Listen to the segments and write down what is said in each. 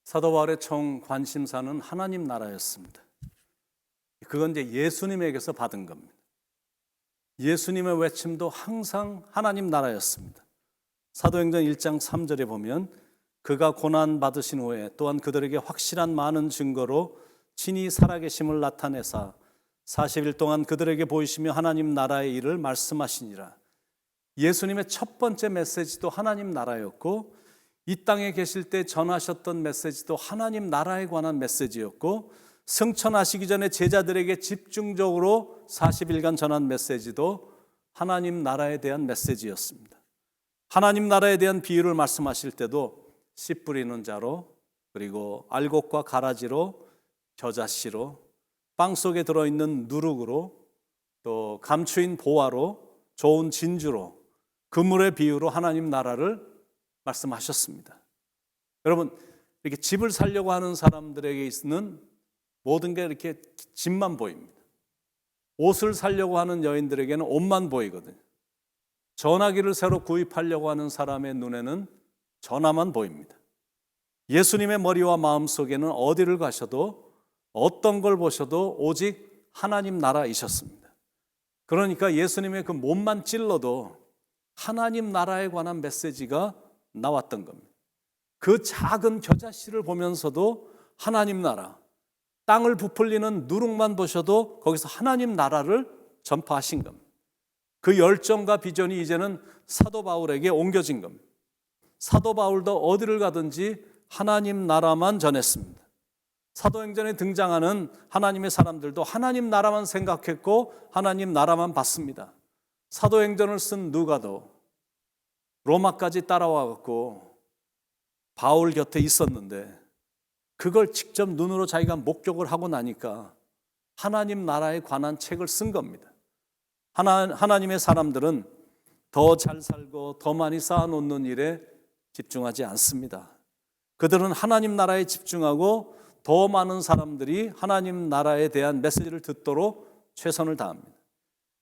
사도 바울의 총 관심사는 하나님 나라였습니다. 그건 이제 예수님에게서 받은 겁니다. 예수님의 외침도 항상 하나님 나라였습니다. 사도행전 1장 3절에 보면 그가 고난 받으신 후에 또한 그들에게 확실한 많은 증거로 친히 살아계심을 나타내사 40일 동안 그들에게 보이시며 하나님 나라의 일을 말씀하시니라. 예수님의 첫 번째 메시지도 하나님 나라였고, 이 땅에 계실 때 전하셨던 메시지도 하나님 나라에 관한 메시지였고, 승천하시기 전에 제자들에게 집중적으로 40일간 전한 메시지도 하나님 나라에 대한 메시지였습니다. 하나님 나라에 대한 비유를 말씀하실 때도 씨 뿌리는 자로, 그리고 알곡과 가라지로, 겨자씨로, 빵 속에 들어있는 누룩으로, 또 감추인 보화로, 좋은 진주로, 그물의 비유로 하나님 나라를 말씀하셨습니다. 여러분, 이렇게 집을 살려고 하는 사람들에게 있는 모든 게 이렇게 집만 보입니다. 옷을 사려고 하는 여인들에게는 옷만 보이거든요. 전화기를 새로 구입하려고 하는 사람의 눈에는 전화만 보입니다. 예수님의 머리와 마음 속에는 어디를 가셔도 어떤 걸 보셔도 오직 하나님 나라이셨습니다. 그러니까 예수님의 그 몸만 찔러도 하나님 나라에 관한 메시지가 나왔던 겁니다. 그 작은 겨자씨를 보면서도 하나님 나라, 땅을 부풀리는 누룩만 보셔도 거기서 하나님 나라를 전파하신 겁니다. 그 열정과 비전이 이제는 사도 바울에게 옮겨진 겁니다. 사도 바울도 어디를 가든지 하나님 나라만 전했습니다. 사도행전에 등장하는 하나님의 사람들도 하나님 나라만 생각했고 하나님 나라만 봤습니다. 사도행전을 쓴 누가도 로마까지 따라와 갖고 바울 곁에 있었는데 그걸 직접 눈으로 자기가 목격을 하고 나니까 하나님 나라에 관한 책을 쓴 겁니다. 하나님의 사람들은 더 잘 살고 더 많이 쌓아놓는 일에 집중하지 않습니다. 그들은 하나님 나라에 집중하고 더 많은 사람들이 하나님 나라에 대한 메시지를 듣도록 최선을 다합니다.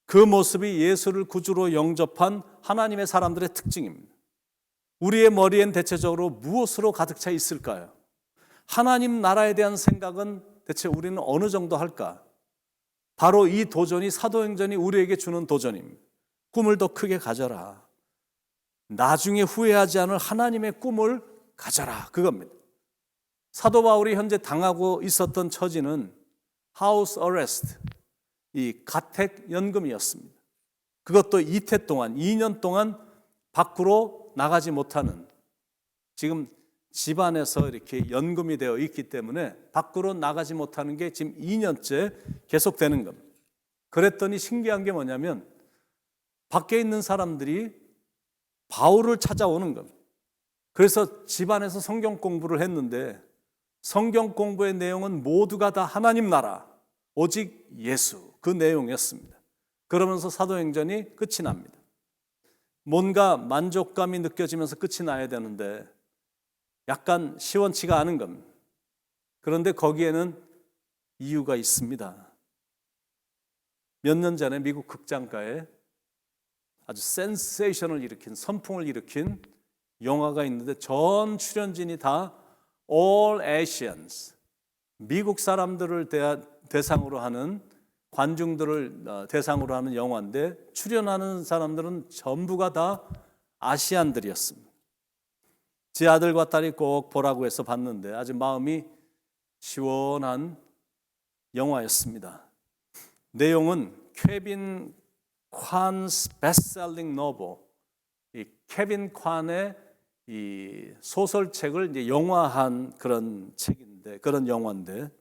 그 모습이 예수를 구주로 영접한 하나님의 사람들의 특징입니다. 우리의 머리엔 대체적으로 무엇으로 가득 차 있을까요? 하나님 나라에 대한 생각은 대체 우리는 어느 정도 할까? 바로 이 도전이 사도행전이 우리에게 주는 도전입니다. 꿈을 더 크게 가져라. 나중에 후회하지 않을 하나님의 꿈을 가져라. 그겁니다. 사도 바울이 현재 당하고 있었던 처지는 하우스 어레스트, 이 가택 연금이었습니다. 그것도 이태 동안, 2년 동안 밖으로 나가지 못하는, 지금 집안에서 이렇게 연금이 되어 있기 때문에 밖으로 나가지 못하는 게 지금 2년째 계속되는 겁니다. 그랬더니 신기한 게 뭐냐면 밖에 있는 사람들이 바울을 찾아오는 겁니다. 그래서 집안에서 성경 공부를 했는데 성경 공부의 내용은 모두가 다 하나님 나라, 오직 예수, 그 내용이었습니다. 그러면서 사도행전이 끝이 납니다. 뭔가 만족감이 느껴지면서 끝이 나야 되는데 약간 시원치가 않은 겁니다. 그런데 거기에는 이유가 있습니다. 몇 년 전에 미국 극장가에 아주 센세이션을 일으킨, 선풍을 일으킨 영화가 있는데 전 출연진이 다 All Asians, 미국 사람들을 대상으로 하는, 관중들을 대상으로 하는 영화인데 출연하는 사람들은 전부가 다 아시안들이었습니다. 제 아들과 딸이 꼭 보라고 해서 봤는데 아주 마음이 시원한 영화였습니다. 내용은 케빈 콴스 베스트셀링 노벨, 이 케빈 콴의 이 소설책을 이제 영화한 그런 책인데, 그런 영화인데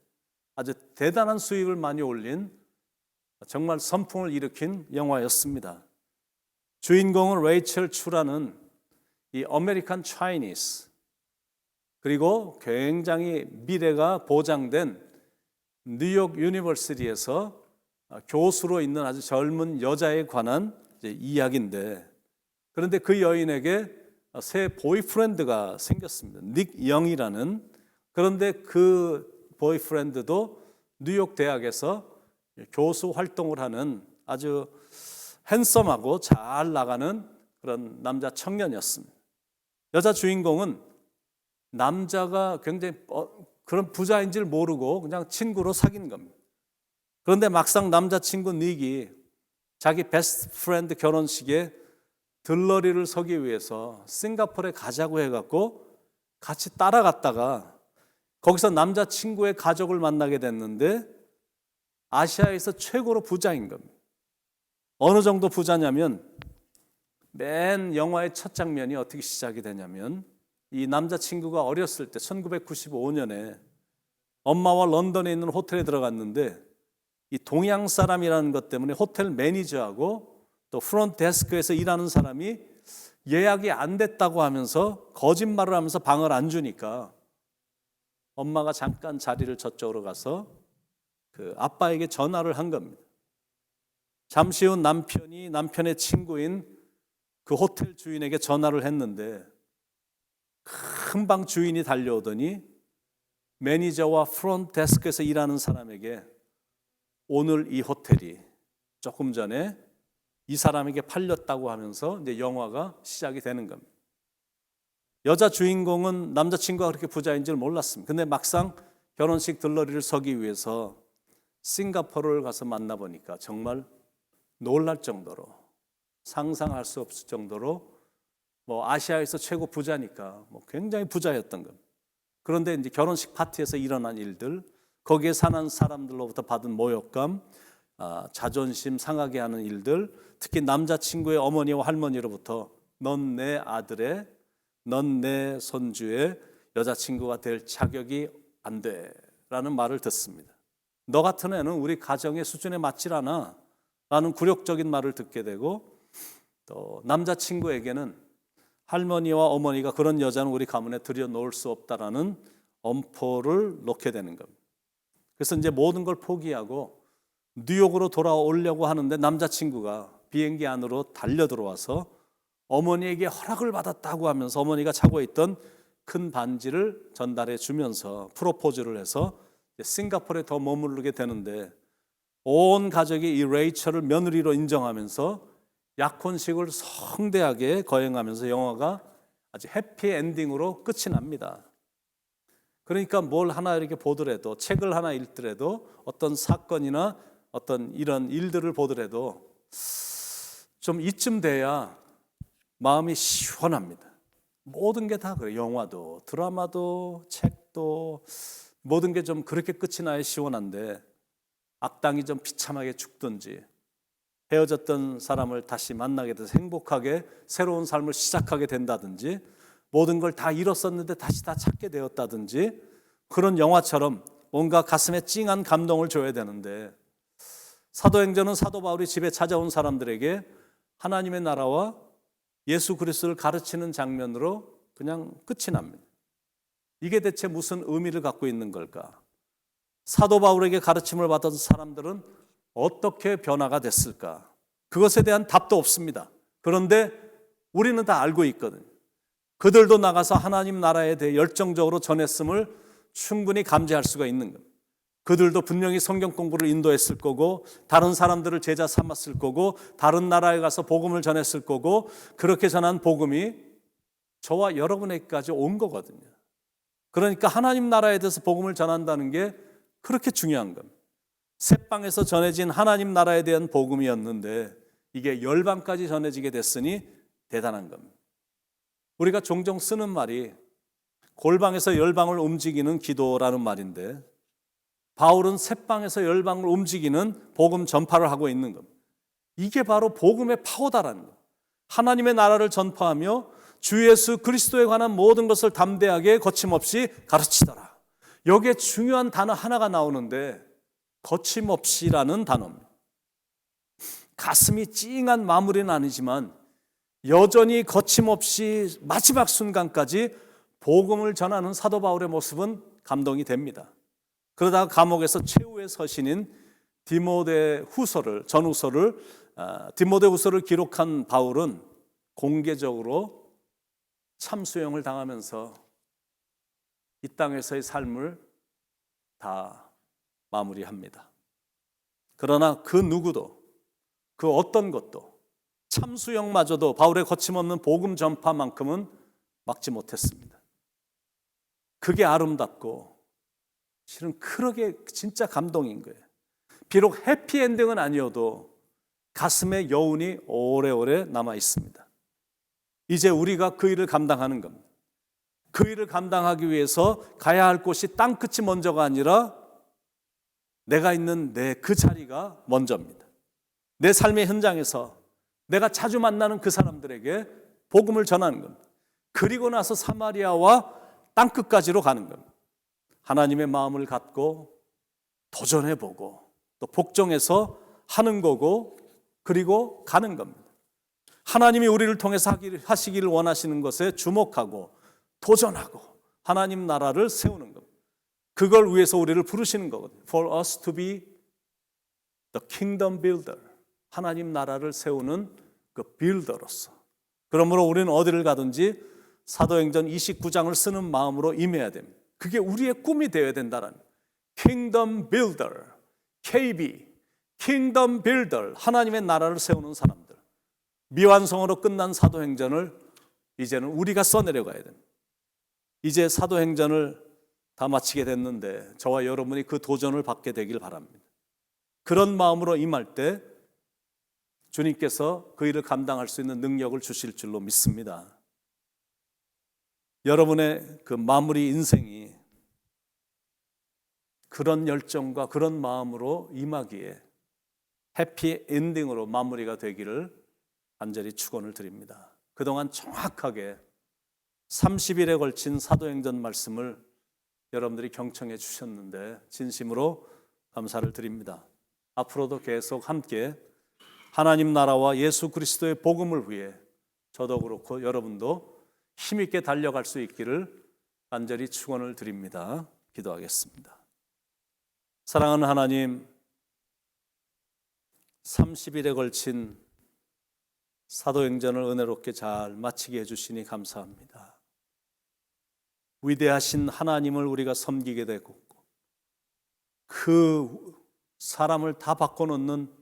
아주 대단한 수익을 많이 올린, 정말 선풍을 일으킨 영화였습니다. 주인공은 레이첼 추라는 이 아메리칸 차이니스, 그리고 굉장히 미래가 보장된 뉴욕 유니버시티에서 교수로 있는 아주 젊은 여자에 관한 이야기인데, 그런데 그 여인에게 새 보이프렌드가 생겼습니다. 닉 영이라는. 그런데 그 보이프렌드도 뉴욕 대학에서 교수 활동을 하는 아주 핸섬하고 잘 나가는 그런 남자 청년이었습니다. 여자 주인공은 남자가 굉장히 그런 부자인 줄 모르고 그냥 친구로 사귄 겁니다. 그런데 막상 남자친구 닉이 자기 베스트 프렌드 결혼식에 들러리를 서기 위해서 싱가포르에 가자고 해갖고 같이 따라갔다가 거기서 남자친구의 가족을 만나게 됐는데 아시아에서 최고로 부자인 겁니다. 어느 정도 부자냐면 맨 영화의 첫 장면이 어떻게 시작이 되냐면 이 남자친구가 어렸을 때 1995년에 엄마와 런던에 있는 호텔에 들어갔는데 이 동양 사람이라는 것 때문에 호텔 매니저하고 또 프론트 데스크에서 일하는 사람이 예약이 안 됐다고 하면서 거짓말을 하면서 방을 안 주니까 엄마가 잠깐 자리를 저쪽으로 가서 그 아빠에게 전화를 한 겁니다. 잠시 후 남편이 남편의 친구인 그 호텔 주인에게 전화를 했는데 금방 주인이 달려오더니 매니저와 프론트 데스크에서 일하는 사람에게 오늘 이 호텔이 조금 전에 이 사람에게 팔렸다고 하면서 이제 영화가 시작이 되는 겁니다. 여자 주인공은 남자친구가 그렇게 부자인 줄 몰랐습니다. 근데 막상 결혼식 들러리를 서기 위해서 싱가포르를 가서 만나보니까 정말 놀랄 정도로 상상할 수 없을 정도로 뭐 아시아에서 최고 부자니까 뭐 굉장히 부자였던 겁니다. 그런데 이제 결혼식 파티에서 일어난 일들, 거기에 사는 사람들로부터 받은 모욕감, 자존심 상하게 하는 일들, 특히 남자친구의 어머니와 할머니로부터 넌 내 아들의, 넌 내 손주의 여자친구가 될 자격이 안 돼라는 말을 듣습니다. 너 같은 애는 우리 가정의 수준에 맞질 않아 라는 굴욕적인 말을 듣게 되고 또 남자친구에게는 할머니와 어머니가 그런 여자는 우리 가문에 들여놓을 수 없다라는 엄포를 놓게 되는 겁니다. 그래서 이제 모든 걸 포기하고 뉴욕으로 돌아오려고 하는데 남자친구가 비행기 안으로 달려 들어와서 어머니에게 허락을 받았다고 하면서 어머니가 차고 있던 큰 반지를 전달해 주면서 프로포즈를 해서 싱가포르에 더 머무르게 되는데 온 가족이 이 레이첼을 며느리로 인정하면서 약혼식을 성대하게 거행하면서 영화가 아주 해피 엔딩으로 끝이 납니다. 그러니까 뭘 하나 이렇게 보더라도 책을 하나 읽더라도 어떤 사건이나 어떤 이런 일들을 보더라도 좀 이쯤 돼야 마음이 시원합니다. 모든 게 다 그래요. 영화도 드라마도 책도 모든 게 좀 그렇게 끝이 나야 시원한데 악당이 좀 비참하게 죽든지 헤어졌던 사람을 다시 만나게 돼서 행복하게 새로운 삶을 시작하게 된다든지 모든 걸 다 잃었었는데 다시 다 찾게 되었다든지 그런 영화처럼 뭔가 가슴에 찡한 감동을 줘야 되는데 사도행전은 사도 바울이 집에 찾아온 사람들에게 하나님의 나라와 예수 그리스도를 가르치는 장면으로 그냥 끝이 납니다. 이게 대체 무슨 의미를 갖고 있는 걸까? 사도 바울에게 가르침을 받은 사람들은 어떻게 변화가 됐을까? 그것에 대한 답도 없습니다. 그런데 우리는 다 알고 있거든요. 그들도 나가서 하나님 나라에 대해 열정적으로 전했음을 충분히 감지할 수가 있는 겁니다. 그들도 분명히 성경 공부를 인도했을 거고 다른 사람들을 제자 삼았을 거고 다른 나라에 가서 복음을 전했을 거고 그렇게 전한 복음이 저와 여러분에게까지 온 거거든요. 그러니까 하나님 나라에 대해서 복음을 전한다는 게 그렇게 중요한 겁니다. 새방에서 전해진 하나님 나라에 대한 복음이었는데 이게 열방까지 전해지게 됐으니 대단한 겁니다. 우리가 종종 쓰는 말이 골방에서 열방을 움직이는 기도라는 말인데 바울은 새방에서 열방을 움직이는 복음 전파를 하고 있는 겁니다. 이게 바로 복음의 파워다라는 거예요. 하나님의 나라를 전파하며 주 예수 그리스도에 관한 모든 것을 담대하게 거침없이 가르치더라. 여기에 중요한 단어 하나가 나오는데 거침없이라는 단어입니다. 가슴이 찡한 마무리는 아니지만 여전히 거침없이 마지막 순간까지 복음을 전하는 사도 바울의 모습은 감동이 됩니다. 그러다가 감옥에서 최후의 서신인 디모데 후서를 기록한 바울은 공개적으로 참수형을 당하면서 이 땅에서의 삶을 다 마무리합니다. 그러나 그 누구도 그 어떤 것도 참수형마저도 바울의 거침없는 복음 전파만큼은 막지 못했습니다. 그게 아름답고 실은 그러게 진짜 감동인 거예요. 비록 해피엔딩은 아니어도 가슴에 여운이 오래오래 남아 있습니다. 이제 우리가 그 일을 감당하는 겁니다. 그 일을 감당하기 위해서 가야 할 곳이 땅끝이 먼저가 아니라 내가 있는 내 그 자리가 먼저입니다. 내 삶의 현장에서 내가 자주 만나는 그 사람들에게 복음을 전하는 겁니다. 그리고 나서 사마리아와 땅끝까지로 가는 겁니다. 하나님의 마음을 갖고 도전해보고 또 복종해서 하는 거고 그리고 가는 겁니다. 하나님이 우리를 통해서 하시기를 원하시는 것에 주목하고 도전하고 하나님 나라를 세우는 겁니다. 그걸 위해서 우리를 부르시는 거거든요. For us to be the kingdom builder. 하나님 나라를 세우는 그 빌더로서. 그러므로 우리는 어디를 가든지 사도행전 29장을 쓰는 마음으로 임해야 됩니다. 그게 우리의 꿈이 되어야 된다는 kingdom builder, KB, kingdom builder, 하나님의 나라를 세우는 사람들. 미완성으로 끝난 사도행전을 이제는 우리가 써내려가야 됩니다. 이제 사도행전을 다 마치게 됐는데 저와 여러분이 그 도전을 받게 되길 바랍니다. 그런 마음으로 임할 때 주님께서 그 일을 감당할 수 있는 능력을 주실 줄로 믿습니다. 여러분의 그 마무리 인생이 그런 열정과 그런 마음으로 임하기에 해피 엔딩으로 마무리가 되기를 간절히 축원을 드립니다. 그동안 정확하게 30일에 걸친 사도행전 말씀을 여러분들이 경청해 주셨는데 진심으로 감사를 드립니다. 앞으로도 계속 함께 하나님 나라와 예수 그리스도의 복음을 위해 저도 그렇고 여러분도 힘있게 달려갈 수 있기를 간절히 축원을 드립니다. 기도하겠습니다. 사랑하는 하나님, 30일에 걸친 사도행전을 은혜롭게 잘 마치게 해주시니 감사합니다. 위대하신 하나님을 우리가 섬기게 되고 그 사람을 다 바꿔놓는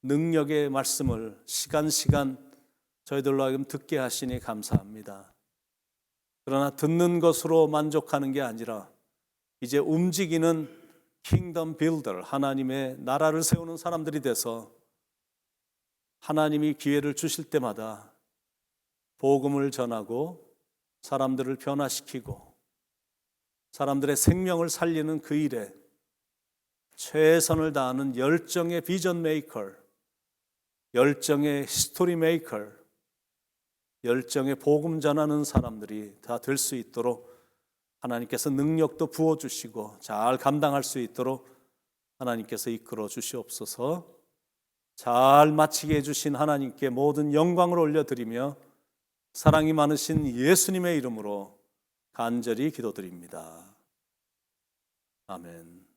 능력의 말씀을 시간 저희들로 하여금 듣게 하시니 감사합니다. 그러나 듣는 것으로 만족하는 게 아니라 이제 움직이는 킹덤 빌더, 하나님의 나라를 세우는 사람들이 돼서 하나님이 기회를 주실 때마다 복음을 전하고 사람들을 변화시키고 사람들의 생명을 살리는 그 일에 최선을 다하는 열정의 비전 메이커, 열정의 스토리 메이커, 열정의 복음 전하는 사람들이 다 될 수 있도록 하나님께서 능력도 부어주시고 잘 감당할 수 있도록 하나님께서 이끌어 주시옵소서. 잘 마치게 해주신 하나님께 모든 영광을 올려드리며 사랑이 많으신 예수님의 이름으로 간절히 기도드립니다. 아멘.